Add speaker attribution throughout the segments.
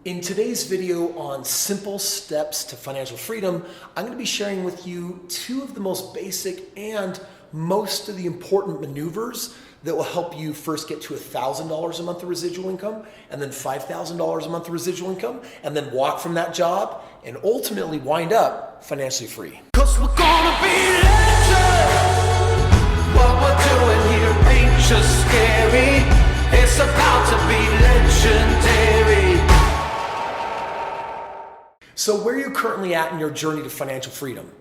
Speaker 1: In today's video on simple steps to financial freedom, I'm going to be sharing with you two of the most basic and most of the important maneuvers that will help you first get to $1,000 a month of residual income, and then $5,000 a month of residual income, and then walk from that job and ultimately wind up financially free.
Speaker 2: 'Cause we're gonna be legends. What we're doing here ain't just scary. It's about to be legendary.
Speaker 1: So where are you currently at in your journey to financial freedom?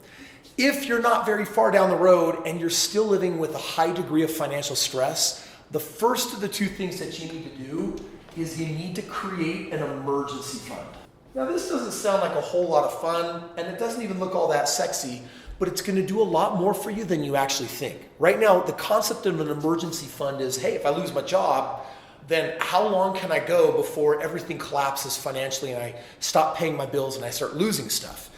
Speaker 1: If you're not very far down the road and you're still living with a high degree of financial stress, the first of the two things that you need to do is you need to create an emergency fund. Now this doesn't sound like a whole lot of fun, and it doesn't even look all that sexy, but it's going to do a lot more for you than you actually think. Right now, the concept of an emergency fund is, hey, if I lose my job, then how long can I go before everything collapses financially and I stop paying my bills and I start losing stuff?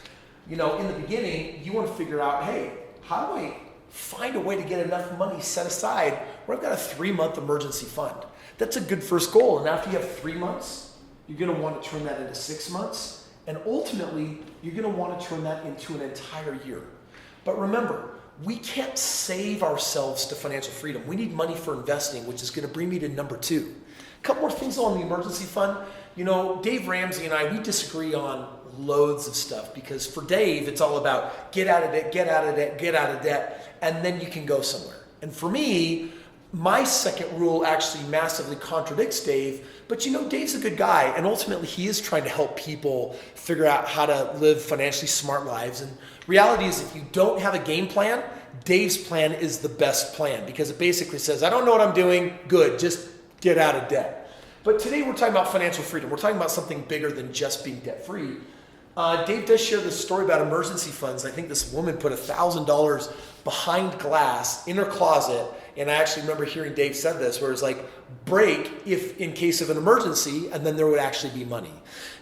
Speaker 1: You know, in the beginning, you want to figure out, hey, how do I find a way to get enough money set aside where I've got a 3-month emergency fund? That's a good first goal. And after you have 3 months, you're going to want to turn that into 6 months. And ultimately, you're going to want to turn that into an entire year. But remember, we can't save ourselves to financial freedom. We need money for investing, which is going to bring me to number 2. A couple more things on the emergency fund. You know, Dave Ramsey and I, we disagree on loads of stuff because for Dave, it's all about get out of debt, get out of debt, get out of debt, and then you can go somewhere. And for me, my second rule actually massively contradicts Dave, but you know, Dave's a good guy, and ultimately he is trying to help people figure out how to live financially smart lives. And reality is, if you don't have a game plan, Dave's plan is the best plan because it basically says, I don't know what I'm doing, good, just get out of debt. But today we're talking about financial freedom. We're talking about something bigger than just being debt-free. Dave does share this story about emergency funds. I think this woman put $1,000 behind glass in her closet, and I actually remember hearing Dave said this, where it's like, break if in case of an emergency, and then there would actually be money.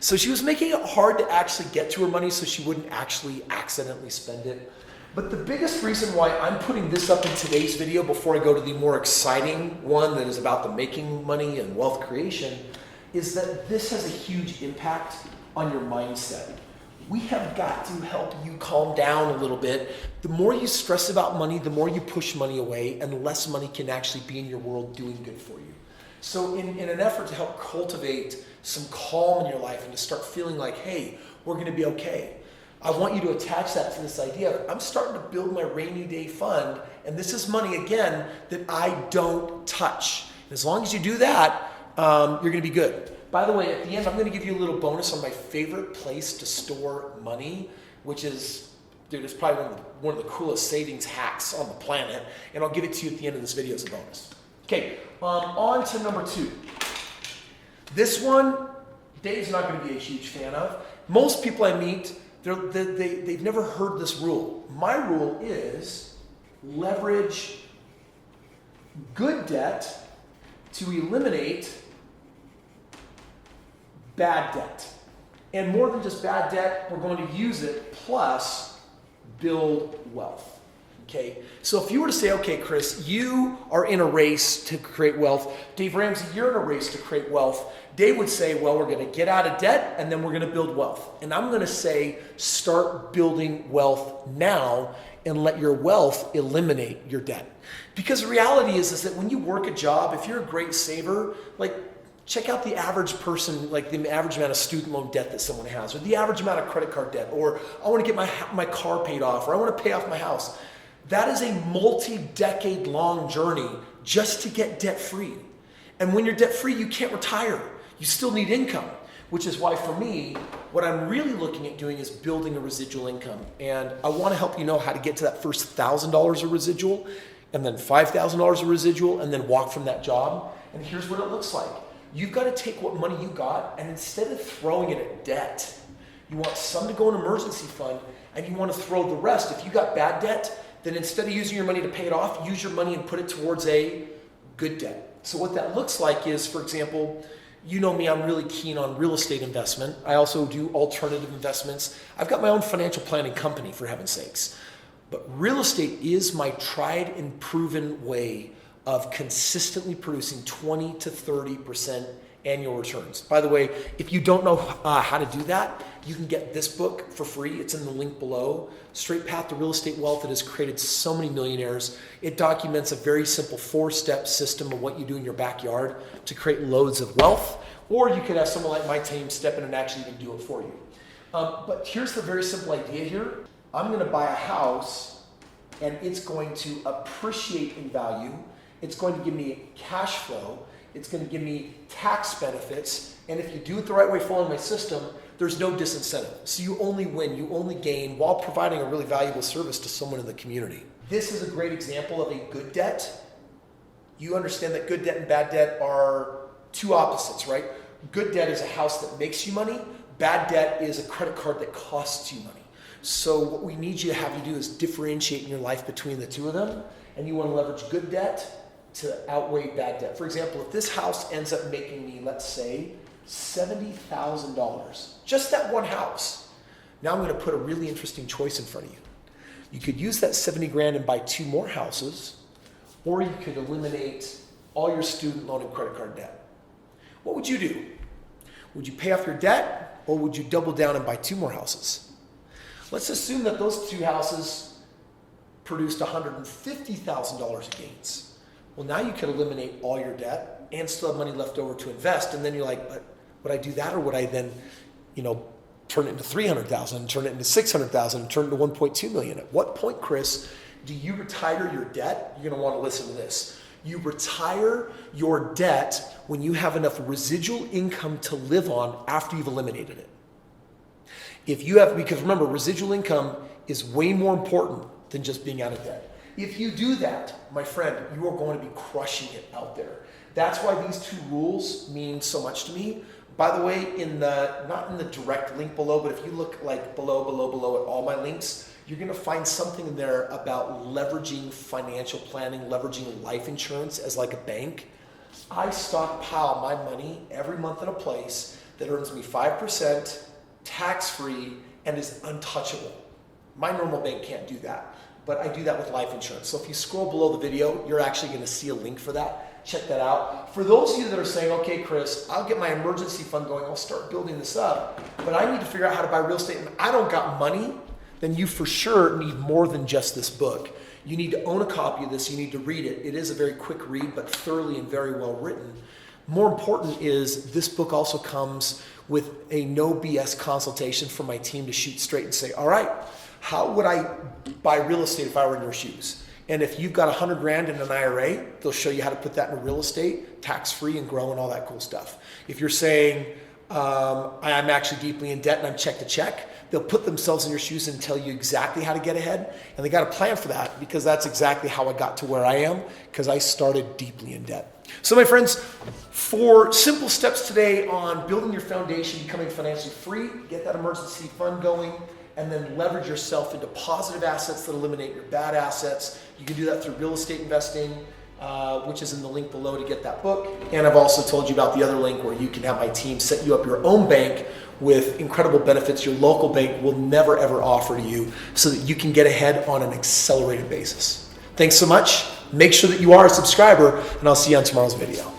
Speaker 1: So she was making it hard to actually get to her money so she wouldn't actually accidentally spend it. But the biggest reason why I'm putting this up in today's video before I go to the more exciting one that is about the making money and wealth creation is that this has a huge impact on your mindset. We have got to help you calm down a little bit. The more you stress about money, the more you push money away, and less money can actually be in your world doing good for you. So in an effort to help cultivate some calm in your life and to start feeling like, hey, we're going to be okay, I want you to attach that to this idea of, I'm starting to build my rainy day fund, and this is money, again, that I don't touch. And as long as you do that, you're going to be good. By the way, at the end, I'm going to give you a little bonus on my favorite place to store money, which is, dude, it's probably one of the coolest savings hacks on the planet, and I'll give it to you at the end of this video as a bonus. Okay, on to number 2. This one, Dave's not going to be a huge fan of. Most people I meet, they've never heard this rule. My rule is leverage good debt to eliminate bad debt. And more than just bad debt, we're going to use it plus build wealth. Okay? So if you were to say, okay, Kris, you are in a race to create wealth. Dave Ramsey, you're in a race to create wealth. Dave would say, well, we're going to get out of debt and then we're going to build wealth. And I'm going to say, start building wealth now and let your wealth eliminate your debt. Because the reality is that when you work a job, if you're a great saver, like, check out the average person, like the average amount of student loan debt that someone has, or the average amount of credit card debt, or I want to get my car paid off, or I want to pay off my house. That is a multi-decade long journey just to get debt free. And when you're debt free, you can't retire. You still need income, which is why for me, what I'm really looking at doing is building a residual income. And I want to help you know how to get to that first $1,000 of residual, and then $5,000 of residual, and then walk from that job. And here's what it looks like. You've got to take what money you got, and instead of throwing it at debt, you want some to go in an emergency fund, and you want to throw the rest. If you got bad debt, then instead of using your money to pay it off, use your money and put it towards a good debt. So what that looks like is, for example, you know me, I'm really keen on real estate investment. I also do alternative investments. I've got my own financial planning company, for heaven's sakes. But real estate is my tried and proven way of consistently producing 20 to 30% annual returns. By the way, if you don't know how to do that, you can get this book for free. It's in the link below. Straight Path to Real Estate Wealth. It has created so many millionaires. It documents a very simple 4-step system of what you do in your backyard to create loads of wealth. Or you could have someone like my team step in and actually even do it for you. But here's the very simple idea here. I'm going to buy a house and it's going to appreciate in value. It's going to give me cash flow. It's going to give me tax benefits. And if you do it the right way, following my system, there's no disincentive. So you only win, you only gain while providing a really valuable service to someone in the community. This is a great example of a good debt. You understand that good debt and bad debt are two opposites, right? Good debt is a house that makes you money. Bad debt is a credit card that costs you money. So what we need you to have you do is differentiate in your life between the two of them. And you want to leverage good debt to outweigh bad debt. For example, if this house ends up making me, let's say, $70,000, just that one house. Now I'm going to put a really interesting choice in front of you. You could use that 70 grand and buy 2 more houses, or you could eliminate all your student loan and credit card debt. What would you do? Would you pay off your debt, or would you double down and buy 2 more houses? Let's assume that those 2 houses produced $150,000 in gains. Well, now you could eliminate all your debt and still have money left over to invest. And then you're like, but would I do that, or would I then, turn it into $300,000 and turn it into $600,000 and turn it into $1.2 million? At what point, Kris, do you retire your debt? You're going to want to listen to this. You retire your debt when you have enough residual income to live on after you've eliminated it. Because remember, residual income is way more important than just being out of debt. If you do that, my friend, you are going to be crushing it out there. That's why these 2 rules mean so much to me. By the way, not in the direct link below, but if you look like below at all my links, you're going to find something in there about leveraging financial planning, leveraging life insurance as like a bank. I stockpile my money every month in a place that earns me 5%, tax-free, and is untouchable. My normal bank can't do that, but I do that with life insurance. So if you scroll below the video, you're actually going to see a link for that. Check that out. For those of you that are saying, okay, Kris, I'll get my emergency fund going, I'll start building this up, but I need to figure out how to buy real estate and I don't got money, then you for sure need more than just this book. You need to own a copy of this. You need to read it. It is a very quick read, but thoroughly and very well written. More important is this book also comes with a no BS consultation from my team to shoot straight and say, all right, how would I buy real estate if I were in your shoes? And if you've got 100 grand in an IRA, they'll show you how to put that in real estate, tax-free and grow and all that cool stuff. If you're saying, I'm actually deeply in debt and I'm check to check, they'll put themselves in your shoes and tell you exactly how to get ahead. And they got a plan for that, because that's exactly how I got to where I am, because I started deeply in debt. So my friends, for simple steps today on building your foundation, becoming financially free, get that emergency fund going, and then leverage yourself into positive assets that eliminate your bad assets. You can do that through real estate investing, which is in the link below to get that book. And I've also told you about the other link where you can have my team set you up your own bank with incredible benefits your local bank will never ever offer to you, so that you can get ahead on an accelerated basis. Thanks so much. Make sure that you are a subscriber, and I'll see you on tomorrow's video.